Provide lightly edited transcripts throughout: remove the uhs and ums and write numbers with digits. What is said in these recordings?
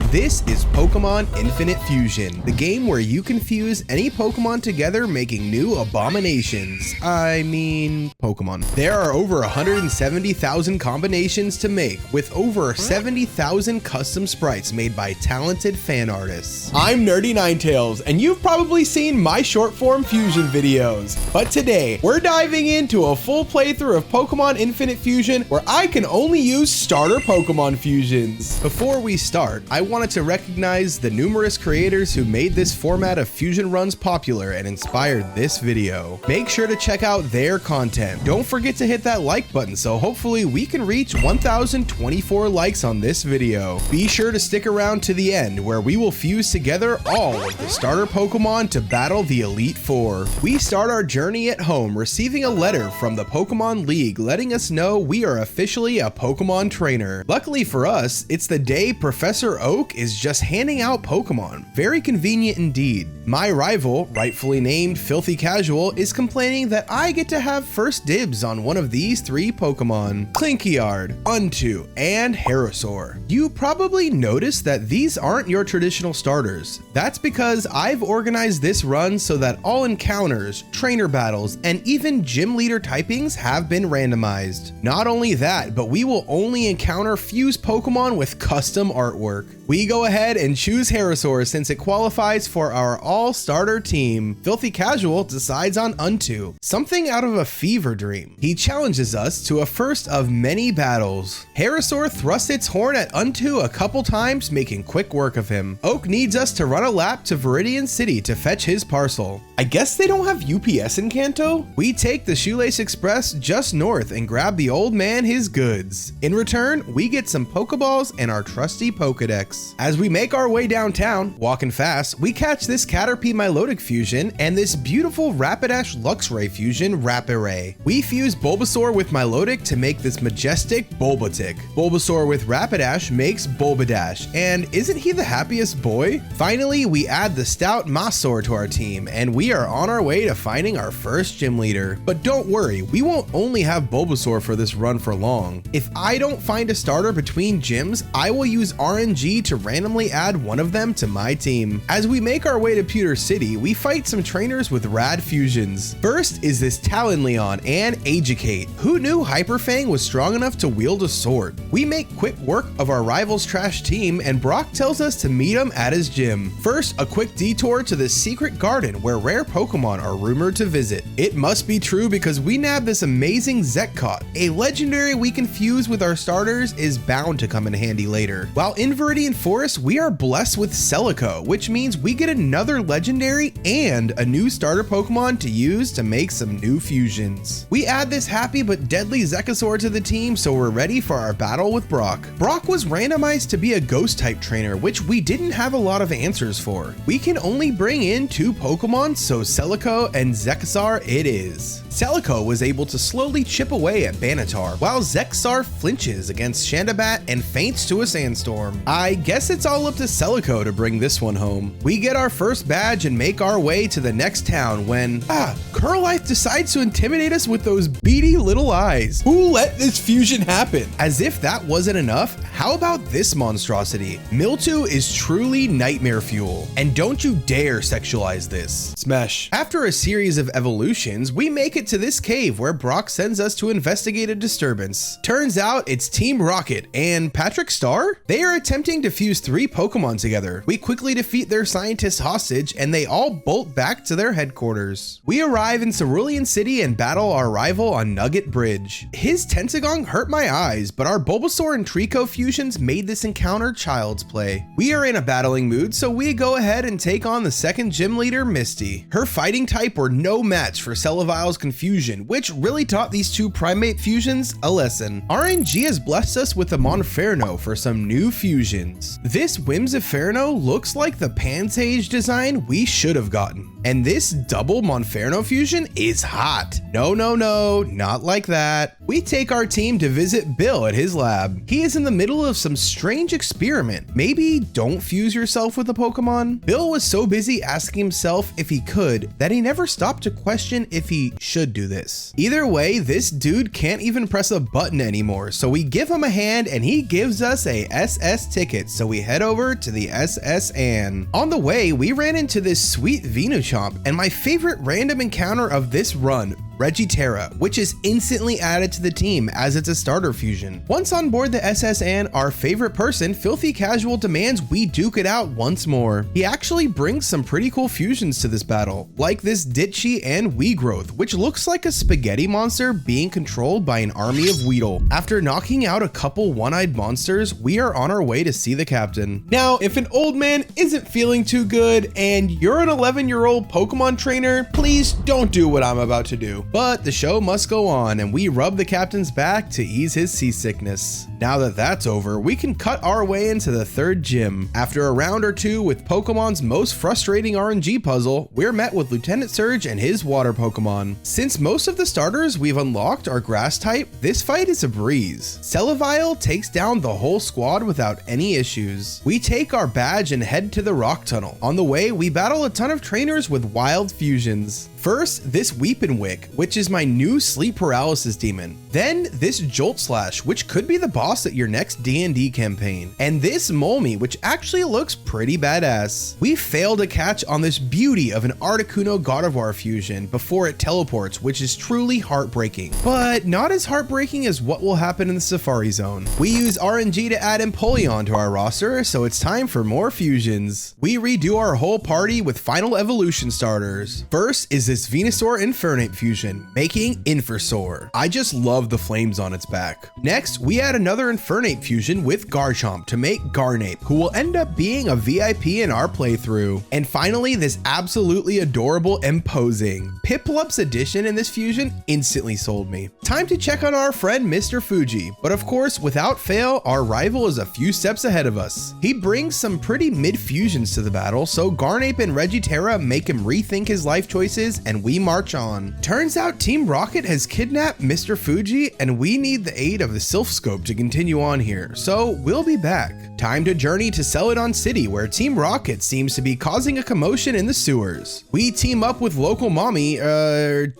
This is Pokemon Infinite Fusion, the game where you can fuse any Pokemon together, making new abominations. I mean, Pokemon. There are over 170,000 combinations to make, with over 70,000 custom sprites made by talented fan artists. I'm NerdyNinetales, and you've probably seen my short form fusion videos. But today, we're diving into a full playthrough of Pokemon Infinite Fusion, where I can only use starter Pokemon fusions. Before we start, I wanted to recognize the numerous creators who made this format of fusion runs popular and inspired this video. Make sure to check out their content. Don't forget to hit that like button so hopefully we can reach 1,024 likes on this video. Be sure to stick around to the end where we will fuse together all of the starter Pokemon to battle the Elite Four. We start our journey at home receiving a letter from the Pokemon League letting us know we are officially a Pokemon trainer. Luckily for us, it's the day Professor Oak is just handing out Pokemon. Very convenient indeed. My rival, rightfully named Filthy Casual, is complaining that I get to have first dibs on one of these three Pokemon: Clinkyard, Untu, and Herrasaur. You probably noticed that these aren't your traditional starters. That's because I've organized this run so that all encounters, trainer battles, and even gym leader typings have been randomized. Not only that, but we will only encounter fused Pokemon with custom artwork. We go ahead and choose Herrasaur since it qualifies for our all-starter team. Filthy Casual decides on Untu, something out of a fever dream. He challenges us to a first of many battles. Herrasaur thrusts its horn at Untu a couple times, making quick work of him. Oak needs us to run a lap to Viridian City to fetch his parcel. I guess they don't have UPS in Kanto? We take the Shoelace Express just north and grab the old man his goods. In return, we get some Pokeballs and our trusty Pokedex. As we make our way downtown, walking fast, we catch this Caterpie Milotic fusion and this beautiful Rapidash Luxray fusion Rapiray. We fuse Bulbasaur with Milotic to make this majestic Bulbatic. Bulbasaur with Rapidash makes Bulbadash, and isn't he the happiest boy? Finally, we add the stout Masaur to our team, and we are on our way to finding our first gym leader. But don't worry, we won't only have Bulbasaur for this run for long. If I don't find a starter between gyms, I will use RNG to randomly add one of them to my team. As we make our way to Pewter City, we fight some trainers with rad fusions. First is this Talonleon and Agicate. Who knew Hyperfang was strong enough to wield a sword? We make quick work of our rival's trash team, and Brock tells us to meet him at his gym. First, a quick detour to the secret garden where rare Pokemon are rumored to visit. It must be true because we nab this amazing Zekot. A legendary we can fuse with our starters is bound to come in handy later. While in Viridian Forest, we are blessed with Celico, which means we get another legendary and a new starter Pokemon to use to make some new fusions. We add this happy but deadly Zekasor to the team, so we're ready for our battle with Brock. Brock was randomized to be a ghost type trainer, which we didn't have a lot of answers for. We can only bring in two Pokemon, so Celico and Zekasar it is. Celico was able to slowly chip away at Banatar, while Zekasar flinches against Shandabat and faints to a sandstorm. I guess it's all up to Celico to bring this one home. We get our first badge and make our way to the next town when, Curlife decides to intimidate us with those beady little eyes. Who let this fusion happen? As if that wasn't enough, how about this monstrosity? Mildew is truly nightmare fuel, and don't you dare sexualize this. Smash. After a series of evolutions, we make it to this cave where Brock sends us to investigate a disturbance. Turns out it's Team Rocket and Patrick Star? They are attempting to fuse three Pokemon together. We quickly defeat their scientist hostage and they all bolt back to their headquarters. We arrive in Cerulean City and battle our rival on Nugget Bridge. His Tentagong hurt my eyes, but our Bulbasaur and Trico fusions made this encounter child's play. We are in a battling mood, so we go ahead and take on the second gym leader, Misty. Her fighting type were no match for Celevile's Confusion, which really taught these two primate fusions a lesson. RNG has blessed us with a Monferno for some new fusions. This Whimsiferno looks like the Pansage design we should have gotten. And this double Monferno fusion is hot. No, not like that. We take our team to visit Bill at his lab. He is in the middle of some strange experiment. Maybe don't fuse yourself with a Pokemon? Bill was so busy asking himself if he could that he never stopped to question if he should do this. Either way, this dude can't even press a button anymore, so we give him a hand and he gives us a SS ticket, so we head over to the SS Ann. On the way, we ran into this sweet Venuchomp and my favorite random encounter of this run, Regiterra, which is instantly added to the team as it's a starter fusion. Once on board the SS Ann, our favorite person, Filthy Casual, demands we duke it out once more. He actually brings some pretty cool fusions to this battle, like this Ditchy and Weegrowth, which looks like a spaghetti monster being controlled by an army of Weedle. After knocking out a couple one-eyed monsters, we are on our way to see the captain. Now, if an old man isn't feeling too good and you're an 11-year-old Pokemon trainer, please don't do what I'm about to do. But the show must go on and we rub the captain's back to ease his seasickness. Now that that's over, we can cut our way into the third gym. After a round or two with Pokemon's most frustrating RNG puzzle, we're met with Lieutenant Surge and his water Pokemon. Since most of the starters we've unlocked are grass type, this fight is a breeze. Celevile takes down the whole squad without any issues. We take our badge and head to the rock tunnel. On the way, we battle a ton of trainers with wild fusions. First, this Weepinwick, which is my new sleep paralysis demon. Then this Jolt Slash, which could be the boss at your next D&D campaign. And this Molmy, which actually looks pretty badass. We fail to catch on this beauty of an Articuno Gardevoir fusion before it teleports, which is truly heartbreaking. But not as heartbreaking as what will happen in the Safari Zone. We use RNG to add Empoleon to our roster, so it's time for more fusions. We redo our whole party with final evolution starters. First is this Venusaur Infernape fusion, making Infersaur. I just love the flames on its back. Next, we add another Infernape fusion with Garchomp to make Garnape, who will end up being a VIP in our playthrough. And finally, this absolutely adorable Imposing. Piplup's addition in this fusion instantly sold me. Time to check on our friend Mr. Fuji, but of course, without fail, our rival is a few steps ahead of us. He brings some pretty mid fusions to the battle, so Garnape and Regiterra make him rethink his life choices and we march on. Turns out Team Rocket has kidnapped Mr. Fuji and we need the aid of the Sylph Scope to continue on here, so we'll be back. Time to journey to Celadon City, where Team Rocket seems to be causing a commotion in the sewers. We team up with local mommy,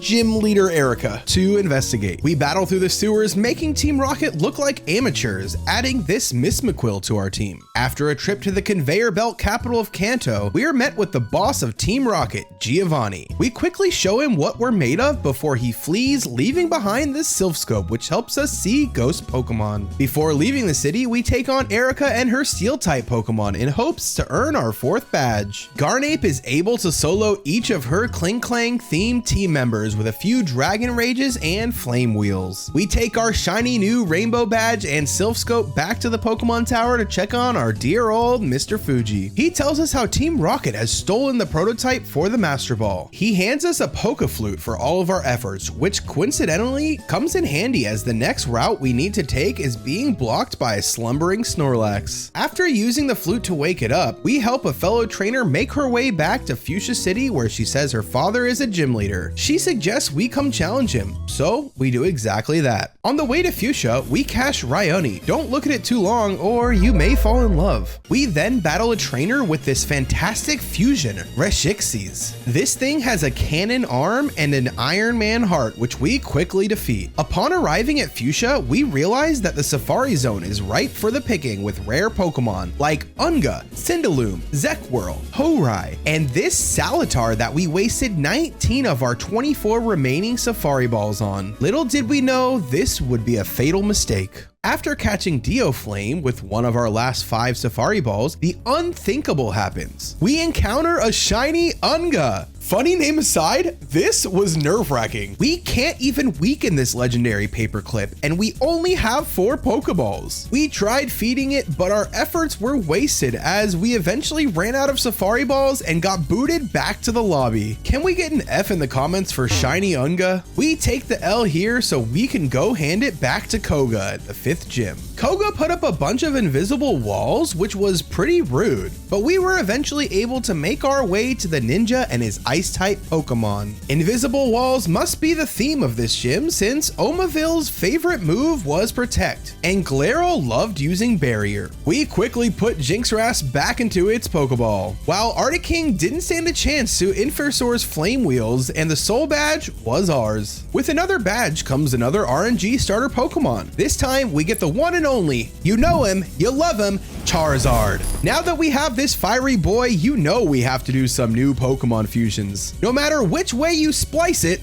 gym leader Erika, to investigate. We battle through the sewers, making Team Rocket look like amateurs, adding this Miss McQuill to our team. After a trip to the conveyor belt capital of Kanto, we are met with the boss of Team Rocket, Giovanni. We quickly show him what we're made of before he flees, leaving behind this Sylph Scope, which helps us see ghost Pokemon. Before leaving the city, we take on Erika and her Steel-type Pokemon in hopes to earn our 4th badge. Garnape is able to solo each of her Kling Clang themed team members with a few Dragon Rages and Flame Wheels. We take our shiny new Rainbow badge and Sylph Scope back to the Pokemon Tower to check on our dear old Mr. Fuji. He tells us how Team Rocket has stolen the prototype for the Master Ball. He hands us a Poke Flute for all of our efforts, which coincidentally comes in handy as the next route we need to take is being blocked by a slumbering Snorlax. After using the flute to wake it up, we help a fellow trainer make her way back to Fuchsia City, where she says her father is a gym leader. She suggests we come challenge him, so we do exactly that. On the way to Fuchsia, we catch Rayoni. Don't look at it too long or you may fall in love. We then battle a trainer with this fantastic fusion, Reshixes. This thing has a cannon arm and an Iron Man heart, which we quickly defeat. Upon arriving at Fuchsia, we realize that the Safari Zone is ripe for the picking with rare Pokemon like Unga, Cindaloom, Zekworld, Horai, and this Salatar that we wasted 19 of our 24 remaining Safari Balls on. Little did we know this would be a fatal mistake. After catching Dio Flame with one of our last 5 Safari Balls, the unthinkable happens. We encounter a shiny Unga. Funny name aside, this was nerve-wracking. We can't even weaken this legendary paperclip, and we only have 4 Pokeballs. We tried feeding it, but our efforts were wasted as we eventually ran out of Safari Balls and got booted back to the lobby. Can we get an F in the comments for shiny Unga? We take the L here so we can go hand it back to Koga at the 5th gym. Koga put up a bunch of invisible walls, which was pretty rude, but we were eventually able to make our way to the ninja and his ice-type Pokemon. Invisible walls must be the theme of this gym since Omaville's favorite move was Protect, and Galero loved using Barrier. We quickly put Jinxras back into its Pokeball, while Artiking didn't stand a chance to Infersor's Flame Wheels, and the Soul Badge was ours. With another badge comes another RNG starter Pokemon. This time we get the one and only, you know him, you love him, Charizard. Now that we have this fiery boy, you know we have to do some new Pokemon fusions. No matter which way you splice it,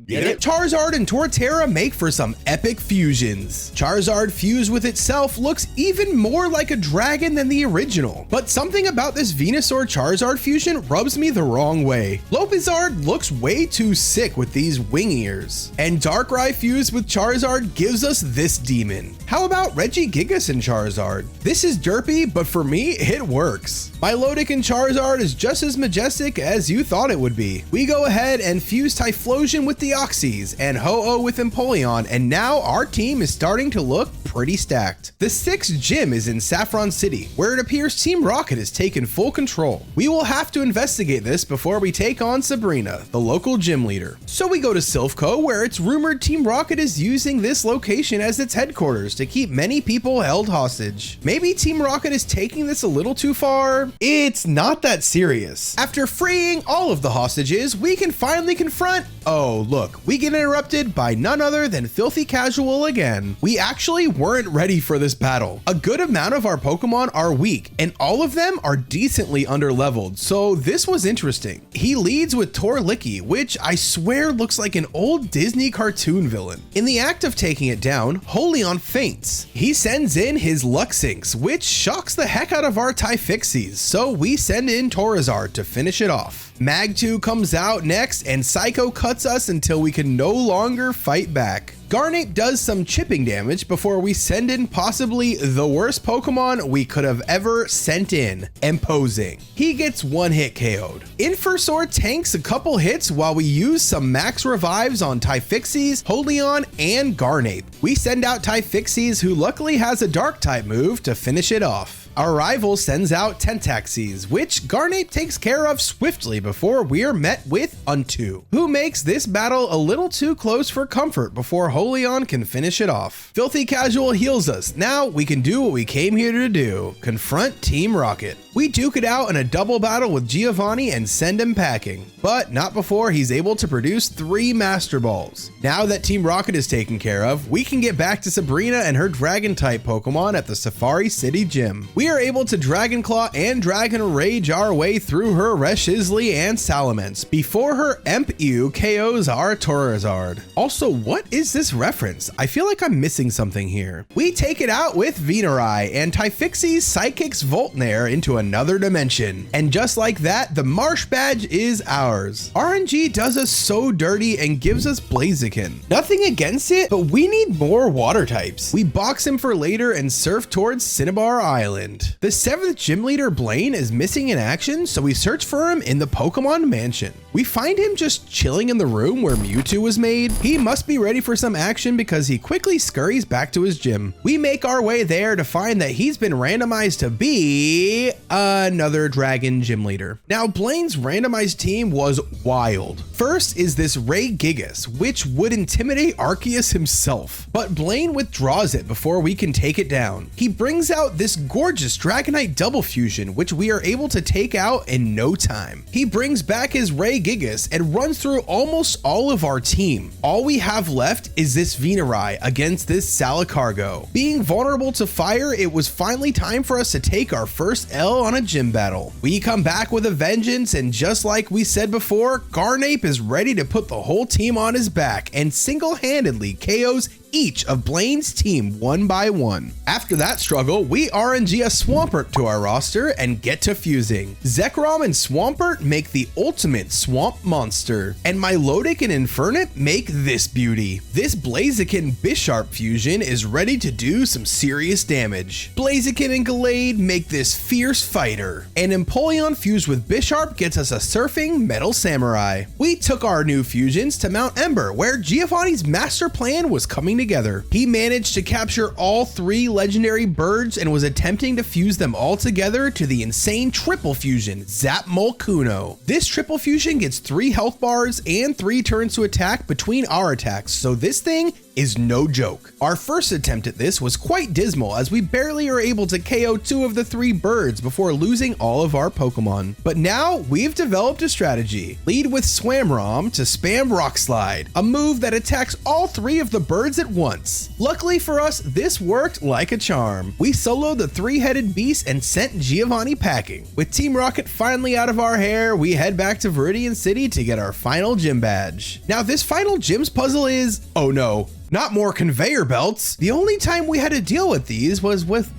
get it? Charizard and Torterra make for some epic fusions. Charizard fused with itself looks even more like a dragon than the original, but something about this Venusaur Charizard fusion rubs me the wrong way. Lopizard looks way too sick with these wing ears, and Darkrai fused with Charizard gives us this demon. How about Regigigas and Charizard? This is derpy, but for me, it works. Milotic and Charizard is just as majestic as you thought it would be. We go ahead and fuse Typhlosion with the Oxys and Ho-Oh with Empoleon, and now our team is starting to look pretty stacked. The 6th gym is in Saffron City, where it appears Team Rocket has taken full control. We will have to investigate this before we take on Sabrina, the local gym leader. So we go to Silphco, where it's rumored Team Rocket is using this location as its headquarters to keep many people held hostage. Maybe Team Rocket is taking this a little too far? It's not that serious. After freeing all of the hostages, we can finally confront, oh look, we get interrupted by none other than Filthy Casual again. We actually weren't ready for this battle. A good amount of our Pokemon are weak, and all of them are decently underleveled, so this was interesting. He leads with Torlicky, which I swear looks like an old Disney cartoon villain. In the act of taking it down, Holion faints. He sends in his Luxinks, which shocks the heck out of our Typhixies, so we send in Charizard to finish it off. Mag2 comes out next, and Psycho cuts us until we can no longer fight back. Garnet does some chipping damage before we send in possibly the worst Pokemon we could have ever sent in, Imposing. He gets one hit KO'd. Infersor tanks a couple hits while we use some max revives on Typhixies, Holion, and Garnet. We send out Typhixies, who luckily has a dark type move to finish it off. Our rival sends out Tentaxes, which Garnet takes care of swiftly before we are met with Untu, who makes this battle a little too close for comfort before Holion can finish it off. Filthy Casual heals us. Now we can do what we came here to do, confront Team Rocket. We duke it out in a double battle with Giovanni and send him packing, but not before he's able to produce 3 Master Balls. Now that Team Rocket is taken care of, we can get back to Sabrina and her Dragon-type Pokemon at the Safari City Gym. We are able to Dragon Claw and Dragon Rage our way through her Reshisley and Salamence before her Emp-Ew KOs our Charizard. Also, what is this reference? I feel like I'm missing something here. We take it out with Venusaur, and Typhixie psychics Voltnair into another dimension. And just like that, the Marsh Badge is ours. RNG does us so dirty and gives us Blaziken. Nothing against it, but we need more water types. We box him for later and surf towards Cinnabar Island. The 7th gym leader Blaine is missing in action, so we search for him in the Pokemon Mansion. We find him just chilling in the room where Mewtwo was made. He must be ready for some action because he quickly scurries back to his gym. We make our way there to find that he's been randomized to be another dragon gym leader. Now, Blaine's randomized team was wild. First is this Regigigas, which would intimidate Arceus himself, but Blaine withdraws it before we can take it down. He brings out this gorgeous Dragonite double fusion, which we are able to take out in no time. He brings back his Regigigas and runs through almost all of our team. All we have left is this Venusaur against this Salicargo. Being vulnerable to fire, it was finally time for us to take our first L on a gym battle. We come back with a vengeance, and just like we said before, Garnape is ready to put the whole team on his back and single-handedly KOs each of Blaine's team one by one. After that struggle, we RNG a Swampert to our roster and get to fusing. Zekrom and Swampert make the ultimate swamp monster, and Milotic and Infernape make this beauty. This Blaziken Bisharp fusion is ready to do some serious damage. Blaziken and Gallade make this fierce fighter, and Empoleon fused with Bisharp gets us a surfing Metal Samurai. We took our new fusions to Mount Ember, where Giovanni's master plan was coming together. He managed to capture all 3 legendary birds and was attempting to fuse them all together to the insane triple fusion, ZapMolCuno. This triple fusion gets 3 health bars and 3 turns to attack between our attacks, so this thing is no joke. Our first attempt at this was quite dismal as we barely are able to KO 2 of the 3 birds before losing all of our Pokemon. But now we've developed a strategy. Lead with Swamrom to spam Rock Slide, a move that attacks all 3 of the birds at once. Luckily for us, this worked like a charm. We soloed the 3-headed beast and sent Giovanni packing. With Team Rocket finally out of our hair, we head back to Viridian City to get our final gym badge. Now this final gyms puzzle is, oh no, not more conveyor belts. The only time we had to deal with these was with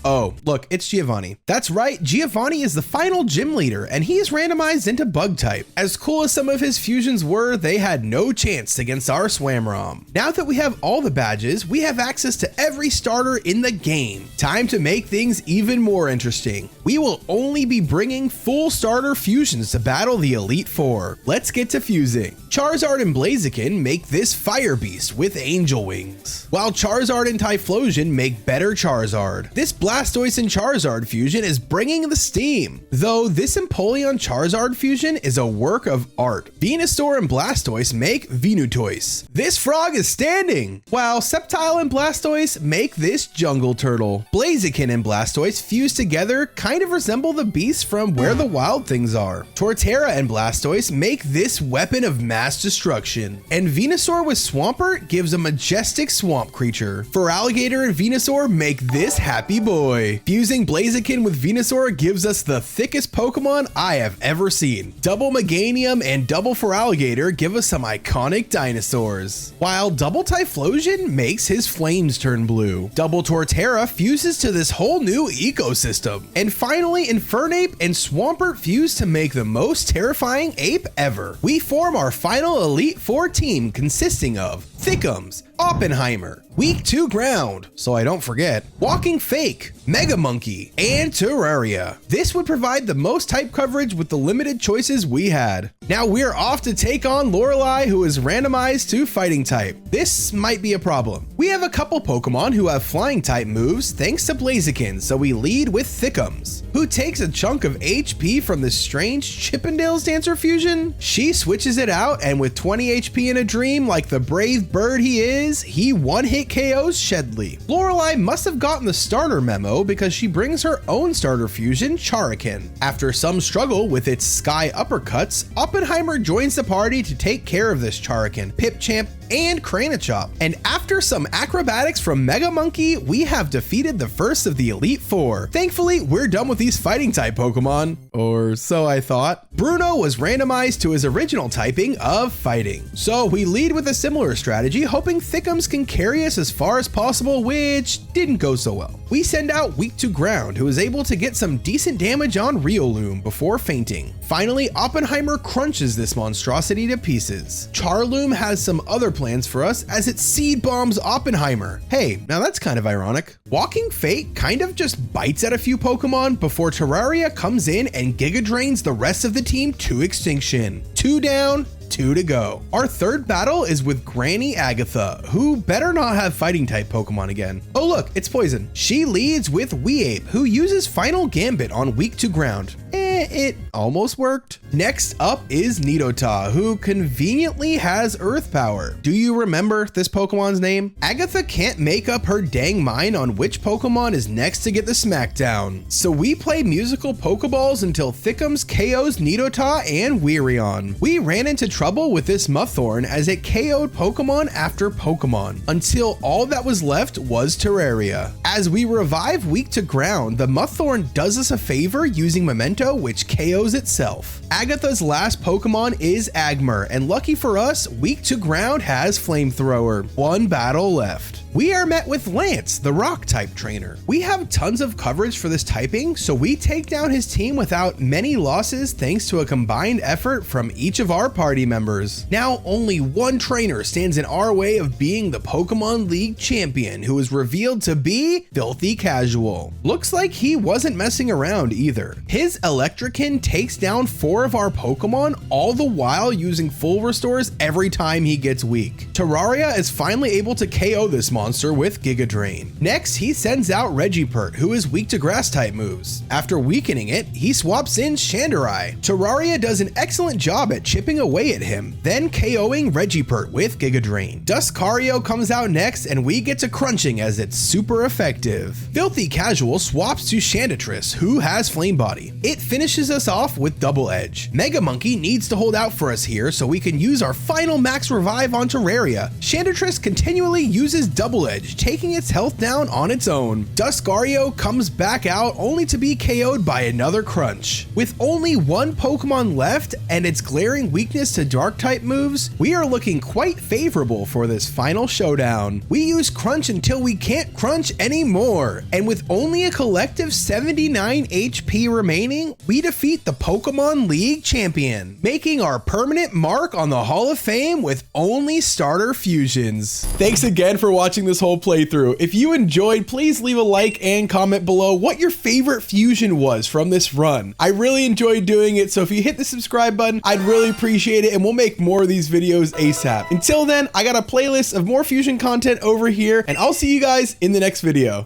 oh, look, it's Giovanni. That's right, Giovanni is the final gym leader and he is randomized into bug type. As cool as some of his fusions were, they had no chance against our Swamrom. Now that we have all the badges, we have access to every starter in the game. Time to make things even more interesting. We will only be bringing full starter fusions to battle the Elite Four. Let's get to fusing. Charizard and Blaziken make this fire beast with angel wings, while Charizard and Typhlosion make better Charizard. This Blastoise and Charizard fusion is bringing the steam, though this Empoleon Charizard fusion is a work of art. Venusaur and Blastoise make Venutoise. This frog is standing, while Sceptile and Blastoise make this jungle turtle. Blaziken and Blastoise fuse together kind of resemble the beasts from Where the Wild Things Are. Torterra and Blastoise make this weapon of mass destruction, and Venusaur with Swampert gives a majestic swamp creature. Feraligatr and Venusaur make this happy boy. Fusing Blaziken with Venusaur gives us the thickest Pokemon I have ever seen. Double Meganium and double Feraligatr give us some iconic dinosaurs, while double Typhlosion makes his flames turn blue. Double Torterra fuses to this whole new ecosystem. And finally, Infernape and Swampert fuse to make the most terrifying ape ever. We form our final Elite Four team consisting of Thickums, Oppenheimer, Weak 2 Ground, so I don't forget, Walking Fake, Mega Monkey, and Terraria. This would provide the most type coverage with the limited choices we had. Now we're off to take on Lorelei, who is randomized to Fighting type. This might be a problem. We have a couple Pokemon who have Flying type moves thanks to Blaziken, so we lead with Thickums, who takes a chunk of HP from this strange Chippendales Dancer fusion. She switches it out, and with 20 HP in a dream like the brave bird he is, he one-hit KOs Shedley. Lorelei must have gotten the starter memo because she brings her own starter fusion, Charakin. After some struggle with its sky uppercuts, Oppenheimer joins the party to take care of this Charakin, Pipchamp, and Cranachop. And after some acrobatics from Mega Monkey, we have defeated the first of the Elite Four. Thankfully, we're done with these fighting type Pokemon, or so I thought. Bruno was randomized to his original typing of fighting. So we lead with a similar strategy, hoping Thickums can carry us as far as possible, which didn't go so well. We send out Weak 2 Ground, who is able to get some decent damage on Riolu before fainting. Finally, Oppenheimer crunches this monstrosity to pieces. Charloom has some other plans for us as it seed bombs Oppenheimer. Hey, now that's kind of ironic. Walking Fate kind of just bites at a few Pokemon before Terraria comes in and Giga Drains the rest of the team to extinction. 2 down, 2 to go. Our third battle is with Granny Agatha, who better not have fighting type Pokemon again. Oh look, it's Poison. She leads with Weeape, who uses Final Gambit on Weak 2 Ground. It almost worked. Next up is Nidota, who conveniently has Earth Power. Do you remember this Pokemon's name? Agatha can't make up her dang mind on which Pokemon is next to get the smackdown. So we play musical Pokeballs until Thickums KOs Nidota and Weirion. We ran into trouble with this Muthorn as it KO'd Pokemon after Pokemon, until all that was left was Terraria. As we revive Weak 2 Ground, the Muthorn does us a favor using Memento, which KOs itself. Agatha's last Pokemon is Agmar, and lucky for us, Weak 2 Ground has Flamethrower. 1 battle left. we are met with Lance, the rock type trainer. We have tons of coverage for this typing, so we take down his team without many losses thanks to a combined effort from each of our party members. Now only one trainer stands in our way of being the Pokemon League champion, who is revealed to be Filthy Casual. Looks like he wasn't messing around either. His Electrican takes down 4 of our Pokemon, all the while using full restores every time he gets weak. Terraria is finally able to KO this monster with Giga Drain. Next, he sends out Regipert, who is weak to grass type moves. After weakening it, he swaps in Chandrai. Terraria does an excellent job at chipping away at him, then KOing Regipert with Giga Drain. Duskario comes out next, and we get to crunching as it's super effective. Filthy Casual swaps to Shandatris, who has Flame Body. It finishes us off with Double Edge. Mega Monkey needs to hold out for us here so we can use our final max revive on Terraria. Shandatris continually uses Double Edge, taking its health down on its own. Duskario comes back out only to be KO'd by another Crunch. With only one Pokemon left and its glaring weakness to Dark type moves, we are looking quite favorable for this final showdown. We use Crunch until we can't crunch anymore, and with only a collective 79 HP remaining, we defeat the Pokemon League champion, making our permanent mark on the Hall of Fame with only starter fusions. Thanks again for watching this whole playthrough. If you enjoyed, please leave a like and comment below what your favorite fusion was from this run. I really enjoyed doing it, so if you hit the subscribe button, I'd really appreciate it, and we'll make more of these videos ASAP. Until then, I got a playlist of more fusion content over here, and I'll see you guys in the next video.